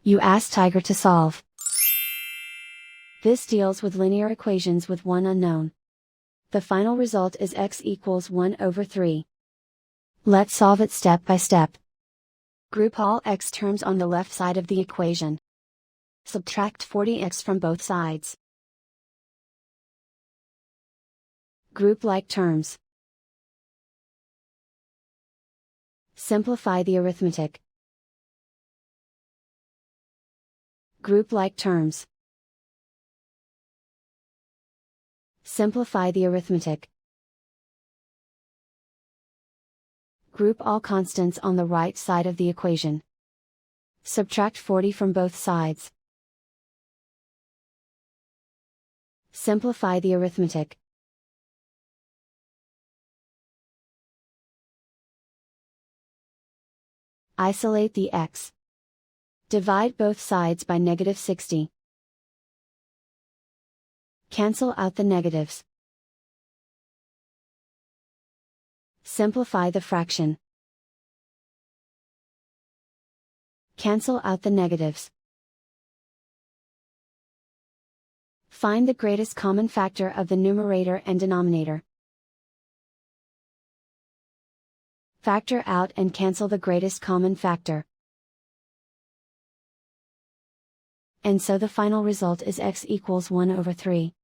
You ask Tiger to solve. This deals with linear equations with one unknown. The final result is x equals 1 over 3. Let's solve it step by step. Group all x terms on the left side of the equation. Subtract 40x from both sides. Group like terms. Simplify the arithmetic. Group like terms. Simplify the arithmetic. Group all constants on the right side of the equation. Subtract 40 from both sides. Simplify the arithmetic. Isolate the x. Divide both sides by -60. Cancel out the negatives. Simplify the fraction. Cancel out the negatives. Find the greatest common factor of the numerator and denominator. Factor out and cancel the greatest common factor. And so the final result is x equals 1 over 3.